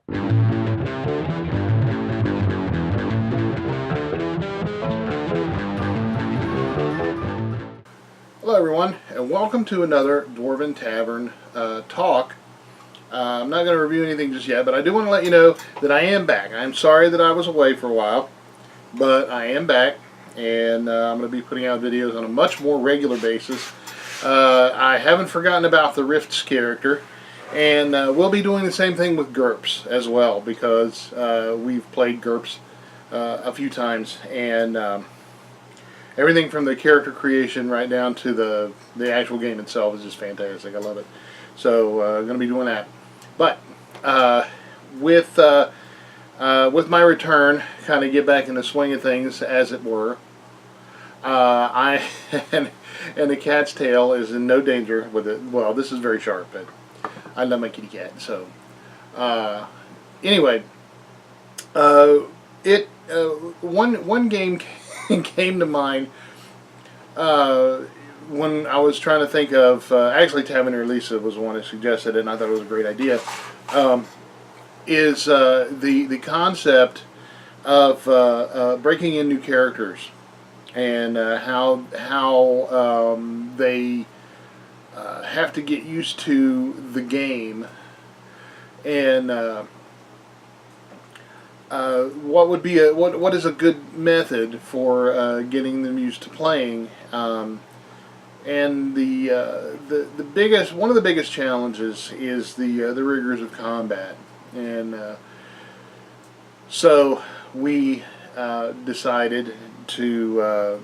Hello everyone, and welcome to another Dwarven Tavern talk. I'm not going to review anything just yet, but I do want to let you know that I am back. I'm sorry that I was away for a while, but I am back, and I'm going to be putting out videos on a much more regular basis. I haven't forgotten about the Rifts character, and we'll be doing the same thing with GURPS as well, because we've played GURPS a few times, and everything from the character creation right down to the actual game itself is just fantastic. I love it. So I'm going to be doing that. But with my return, kind of get back in the swing of things, as it were, and the cat's tail is in no danger with it. Well, this is very sharp, but I love my kitty cat. So anyway, one game came to mind when I was trying to think of, actually Taverneer Lisa was the one who suggested it, and I thought it was a great idea, is the concept of breaking in new characters, and how they have to get used to the game, and what would be what is a good method for getting them used to playing, and the biggest one of the biggest challenges is the rigors of combat, and so we decided to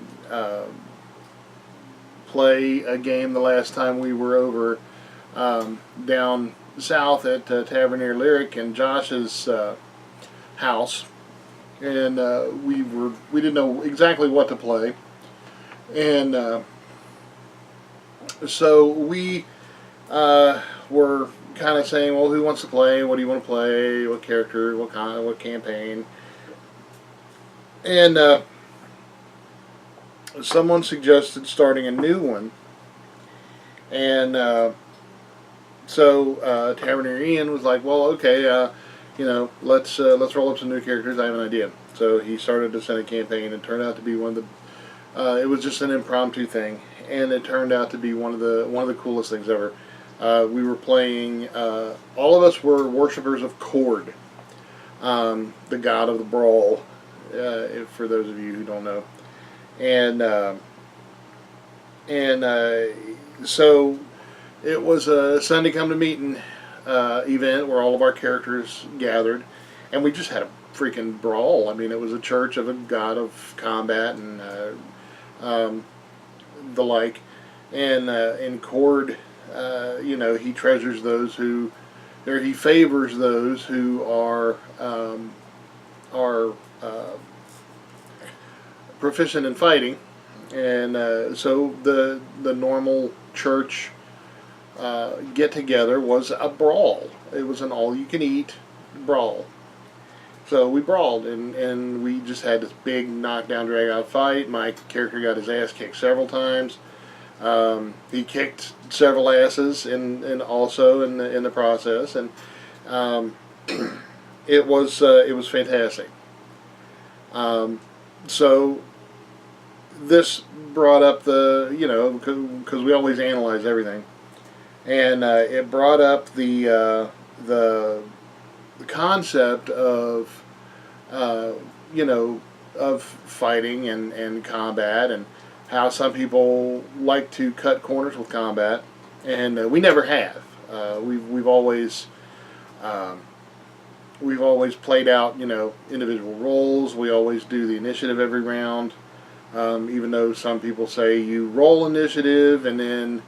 play a game the last time we were over down south at Taverneer Lyric and Josh's house, and we didn't know exactly what to play, and so we were kind of saying, well, who wants to play? What do you want to play? What character? What kind? What campaign? And someone suggested starting a new one, and so Taverneer Ian was like, well, okay, you know, let's roll up some new characters. I have an idea. So he started to send a campaign, and it turned out to be one of the. It was just an impromptu thing, and it turned out to be one of the coolest things ever. We were playing. All of us were worshippers of Cord, the god of the brawl. For those of you who don't know, and so it was a Sunday come to meeting event where all of our characters gathered, and we just had a freaking brawl. I mean, it was a church of a god of combat and the like, and in Cord, you know, he treasures those who, or he favors those who are proficient in fighting, and so the normal church get together was a brawl. It was an all-you-can-eat brawl. So we brawled, and we just had this big knockdown, drag-out fight. My character got his ass kicked several times. He kicked several asses, and also in the process, and it was fantastic. So this brought up the, you know, because we always analyze everything. And it brought up the concept of you know, of fighting and combat, and how some people like to cut corners with combat, and we never have. We've always played out, you know, individual roles. We always do the initiative every round, even though some people say you roll initiative and then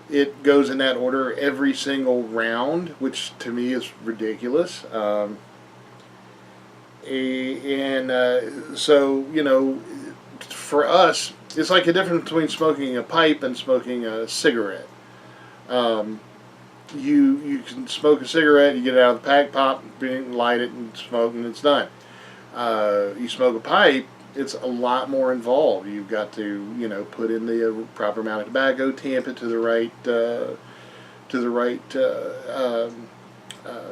it goes in that order every single round, which to me is ridiculous. So, you know, for us, it's like a difference between smoking a pipe and smoking a cigarette. You can smoke a cigarette, you get it out of the pack, pop, light it, and smoke, and it's done. You smoke a pipe, it's a lot more involved. You've got to, you know, put in the proper amount of tobacco, tamp it to the right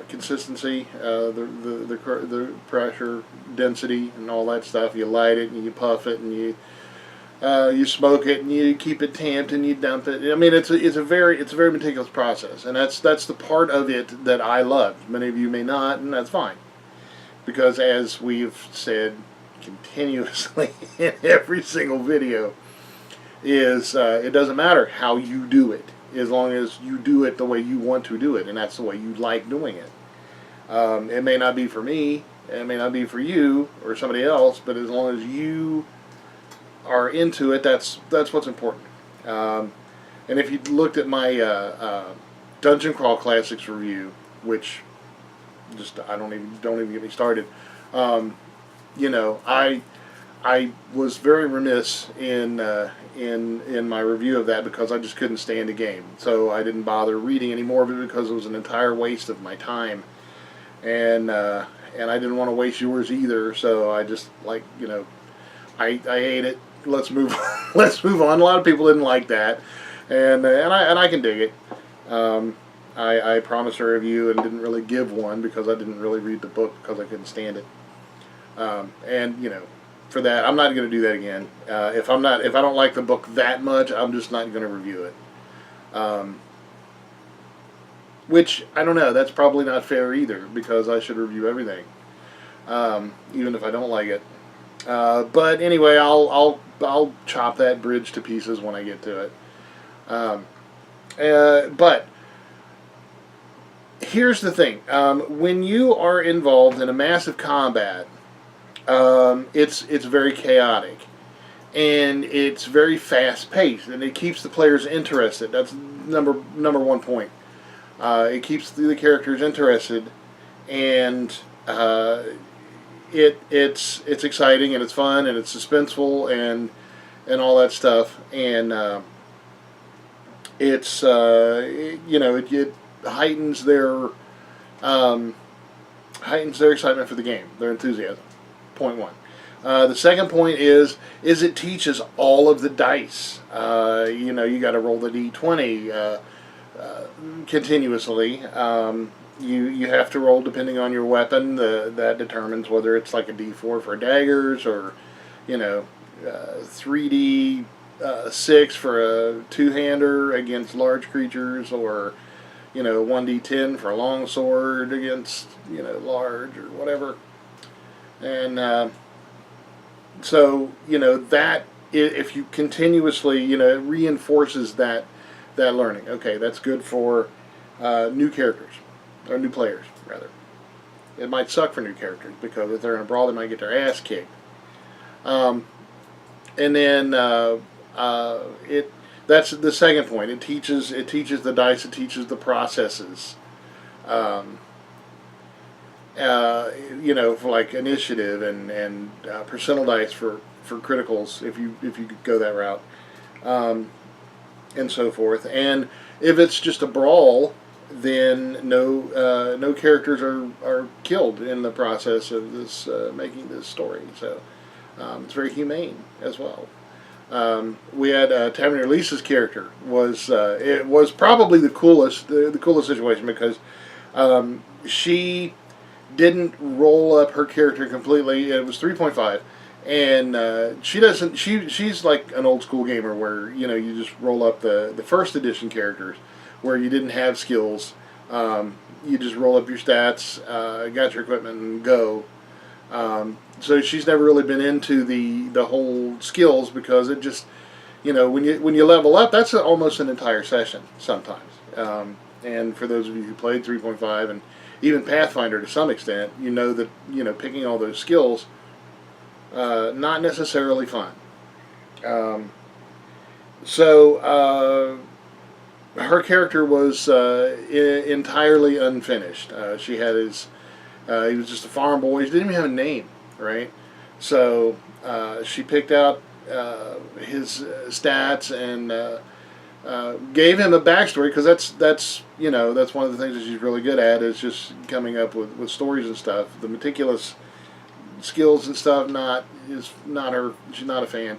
consistency, the pressure, density, and all that stuff. You light it and you puff it and you smoke it and you keep it tamped and you dump it. I mean, it's a very meticulous process, and that's the part of it that I love. Many of you may not, and that's fine, because as we've said continuously in every single video, is it doesn't matter how you do it, as long as you do it the way you want to do it, and that's the way you like doing it. It may not be for me, it may not be for you or somebody else, but as long as you are into it, that's what's important. And if you looked at my Dungeon Crawl Classics review, which just don't even get me started. You know, I was very remiss in my review of that, because I just couldn't stand the game, so I didn't bother reading any more of it, because it was an entire waste of my time, and I didn't want to waste yours either. So I just, like, you know, I hate it. Let's move on. Let's move on. A lot of people didn't like that, and I can dig it. I promised a review and didn't really give one, because I didn't really read the book, because I couldn't stand it. And you know, for that, I'm not going to do that again. If I don't like the book that much, I'm just not going to review it. Which, I don't know. That's probably not fair either, because I should review everything, even if I don't like it. But anyway, I'll chop that bridge to pieces when I get to it. But here's the thing: when you are involved in a massive combat, it's very chaotic, and it's very fast paced, and it keeps the players interested. That's number one point. It keeps the characters interested, and it's exciting, and it's fun, and it's suspenseful, and all that stuff, and it's you know, it heightens their excitement for the game, their enthusiasm. Point one. The second point is it teaches all of the dice. You know, you got to roll the d20 continuously. You have to roll depending on your weapon. That determines whether it's like a d4 for daggers, or, you know, 3d 6 for a two-hander against large creatures, or, you know, 1d10 for a long sword against, you know, large, or whatever. And so, you know, that, if you continuously, you know, it reinforces that learning. Okay, that's good for new characters, or new players, rather. It might suck for new characters, because if they're in a brawl, they might get their ass kicked. And then that's the second point. It teaches the dice. It teaches the processes. You know, for like initiative and percentile dice for criticals, if you could go that route, and so forth. And if it's just a brawl, then no characters are killed in the process of this making this story. So it's very humane as well. We had Taverneer Lisa's character it was probably the coolest situation, because she didn't roll up her character completely. It was 3.5, and she's like an old school gamer, where, you know, you just roll up the first edition characters, where you didn't have skills. You just roll up your stats, got your equipment, and go. So she's never really been into the whole skills, because it just, you know, when you level up, that's almost an entire session sometimes. And for those of you who played 3.5 and even Pathfinder to some extent, you know that, you know, picking all those skills, not necessarily fun. So her character was entirely unfinished. She had he was just a farm boy. He didn't even have a name, right? So she picked out his stats and gave him a backstory, because that's you know, that's one of the things that she's really good at, is just coming up with stories and stuff. The meticulous skills and stuff, she's not a fan.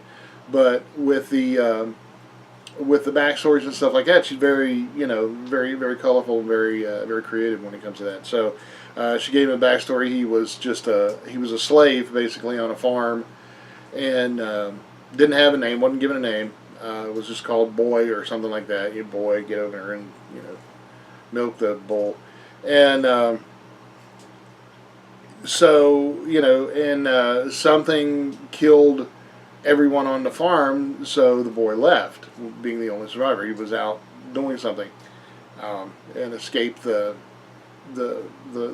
But with the with the backstories and stuff like that, she's very, very colorful, very creative when it comes to that. So she gave him a backstory. He was a slave basically on a farm, and didn't have a name, wasn't given a name. It was just called Boy or something like that. You boy, get over here and milk the bull, and something killed everyone on the farm, so the boy left, being the only survivor. He was out doing something, and escaped the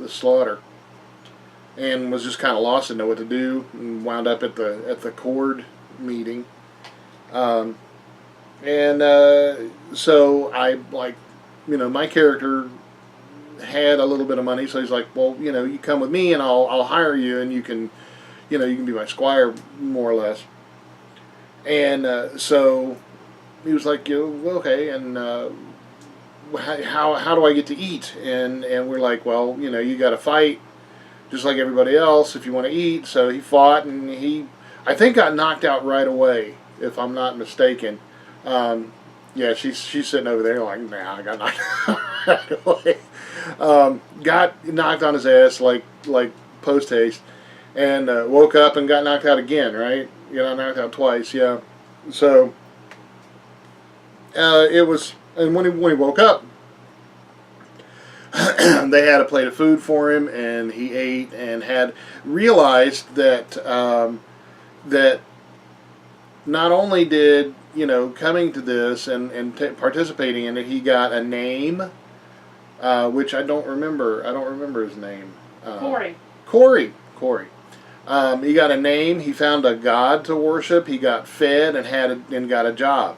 slaughter, and was just kind of lost, didn't know what to do, and wound up at the Cord meeting. So I, my character had a little bit of money, so he's like, well, you come with me and I'll hire you, and you can be my squire, more or less. And so he was like, okay, and how do I get to eat? And we're like, well, you got to fight just like everybody else if you want to eat. So he fought, and I think got knocked out right away, if I'm not mistaken. Yeah, she's sitting over there like, nah, I got knocked out right away. Got knocked on his ass like post haste, and woke up and got knocked out again. Right, got knocked out twice. Yeah, so it was, and when he woke up, they had a plate of food for him, and he ate and had realized that that not only did coming to this and participating in it, he got a name, which I don't remember. I don't remember his name. Corey. He got a name. He found a god to worship. He got fed and got a job,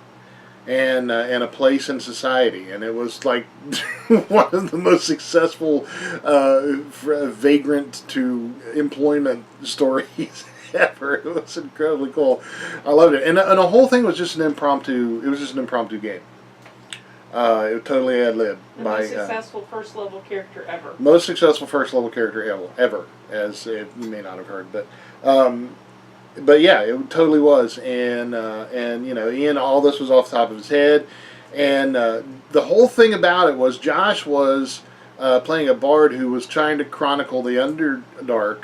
and a place in society. And it was like one of the most successful vagrant to employment stories ever. It was incredibly cool. I loved it, and the whole thing was just an impromptu. It was just an impromptu game. It was totally ad lib. Most successful first level character ever. Most successful first level character ever, as you may not have heard, but yeah, it totally was. And Ian, all this was off the top of his head, and the whole thing about it was Josh was playing a bard who was trying to chronicle the Underdark.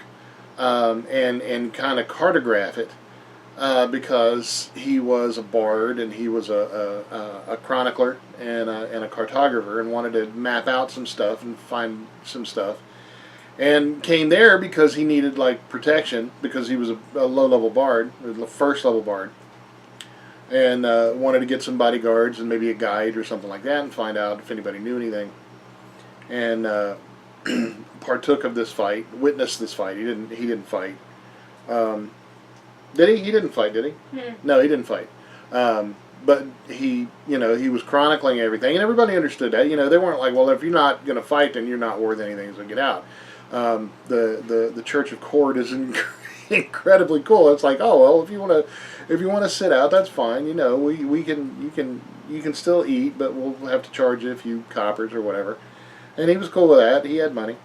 And kind of cartograph it, because he was a bard and he was a chronicler and a cartographer, and wanted to map out some stuff and find some stuff, and came there because he needed protection, because he was a low-level bard, a first-level bard, and wanted to get some bodyguards and maybe a guide or something like that, and find out if anybody knew anything, and partook of this fight, witnessed this fight. He didn't fight. Did he? He didn't fight, did he? No, he didn't fight. But he was chronicling everything, and everybody understood that. They weren't like, well, if you're not going to fight, then you're not worth anything, so get out. The Church of Cord is incredibly cool. It's like, oh well, if you want to sit out, that's fine. You can still eat, but we'll have to charge you a few coppers or whatever. And he was cool with that. He had money,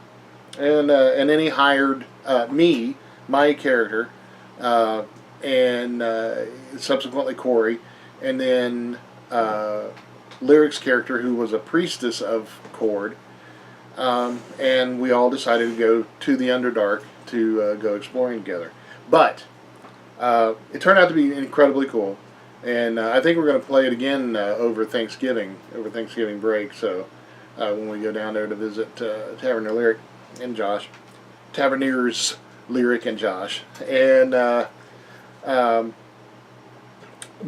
and then he hired me, my character, and subsequently Corey, and then Lyric's character, who was a priestess of Cord, and we all decided to go to the Underdark to go exploring together. But it turned out to be incredibly cool, and I think we're going to play it again over Thanksgiving break. So. When we go down there to visit Taverneer Lyric and Josh. Taverneers Lyric and Josh. And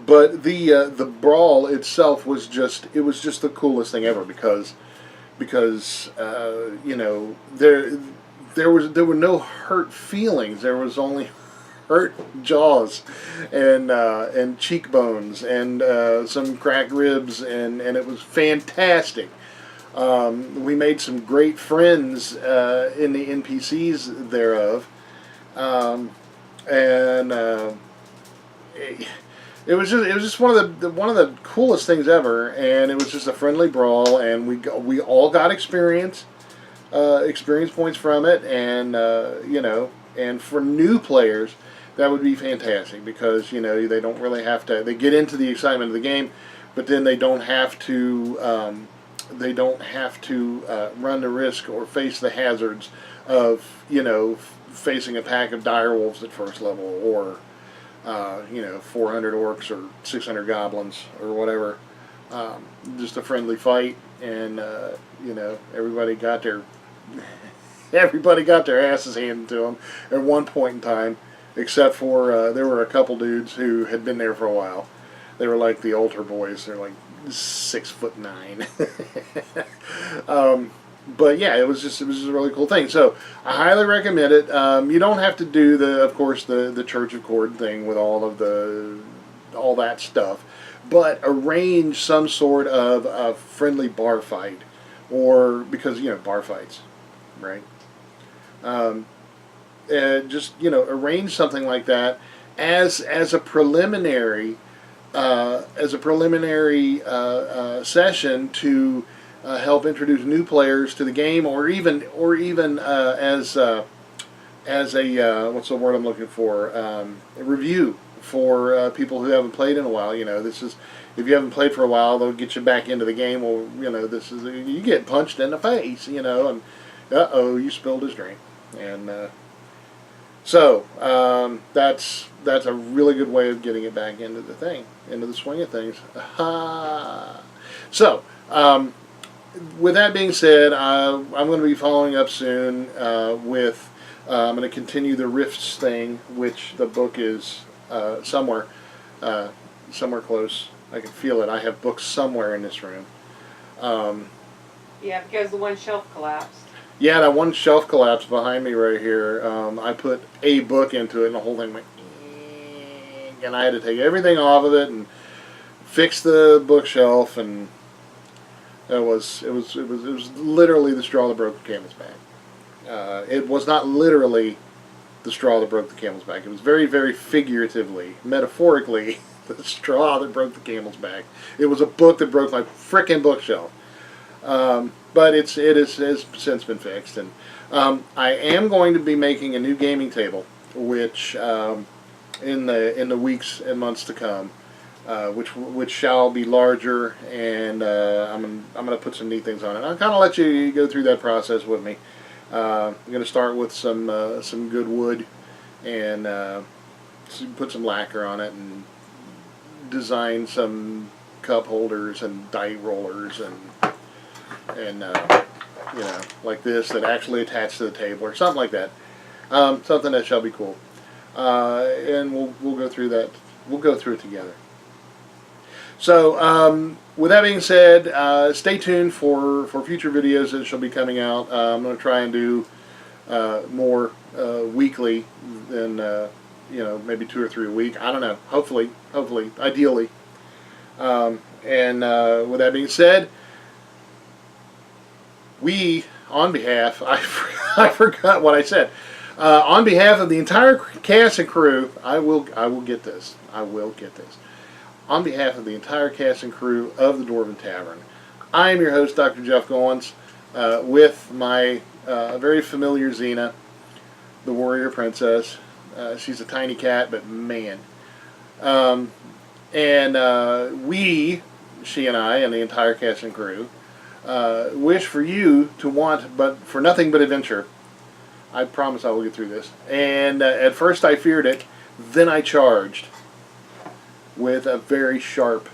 but the brawl itself was just the coolest thing ever, because there were no hurt feelings. There was only hurt jaws and cheekbones and some cracked ribs, and it was fantastic. We made some great friends in the NPCs thereof, and it was just one of the coolest things ever. And it was just a friendly brawl, and we all got experience points from it, and and for new players that would be fantastic, because they don't really have to. They get into the excitement of the game but then they don't have to run the risk or face the hazards of facing a pack of direwolves at first level, or 400 orcs or 600 goblins or whatever. Just a friendly fight, and everybody got their asses handed to them at one point in time, except for there were a couple dudes who had been there for a while. They were like the altar boys. They're like 6'9". But yeah, it was just a really cool thing. So I highly recommend it. You don't have to do the Church of Cord thing with all that stuff, but arrange some sort of a friendly bar fight, or because bar fights, right? Just arrange something like that as a preliminary session to help introduce new players to the game, or even as a what's the word I'm looking for? A review for people who haven't played in a while. This is, if you haven't played for a while, they'll get you back into the game. Well, this is, you get punched in the face, and you spilled his drink, and so that's a really good way of getting it back into the swing of things. So. With that being said, I'm going to be following up soon with, I'm going to continue the Rifts thing, which the book is somewhere close. I can feel it. I have books somewhere in this room. Yeah, because the one shelf collapsed. Yeah, that one shelf collapsed behind me right here. I put a book into it, and the whole thing went, and I had to take everything off of it and fix the bookshelf, and it was literally the straw that broke the camel's back. It was not literally the straw that broke the camel's back. It was very, very figuratively, metaphorically, the straw that broke the camel's back. It was a book that broke my frickin' bookshelf. But it has since been fixed, and I am going to be making a new gaming table, which in the weeks and months to come. Which shall be larger, and I'm gonna put some neat things on it. I'll kind of let you go through that process with me. I'm gonna start with some good wood, and put some lacquer on it, and design some cup holders and die rollers, and like this that actually attach to the table or something like that. Something that shall be cool, and we'll go through that. We'll go through it together. So, with that being said, stay tuned for future videos that shall be coming out. I'm going to try and do more weekly than, maybe 2 or 3 a week. I don't know. Hopefully, ideally. And with that being said, on behalf, I forgot what I said. On behalf of the entire cast and crew, I will get this. I will get this. On behalf of the entire cast and crew of the Dwarven Tavern, I am your host, Dr. Jeff Goins, with my very familiar Xena, the warrior princess. She's a tiny cat, but man. She and I, and the entire cast and crew, wish for you to want but for nothing but adventure. I promise I will get through this. And at first I feared it, then I charged with a very sharp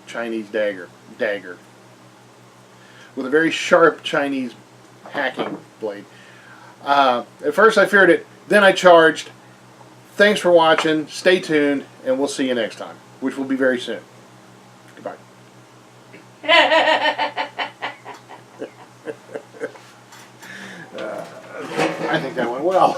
Chinese dagger. With a very sharp Chinese hacking blade. At first I feared it, then I charged. Thanks for watching, stay tuned, and we'll see you next time, which will be very soon. Goodbye. I think that went well.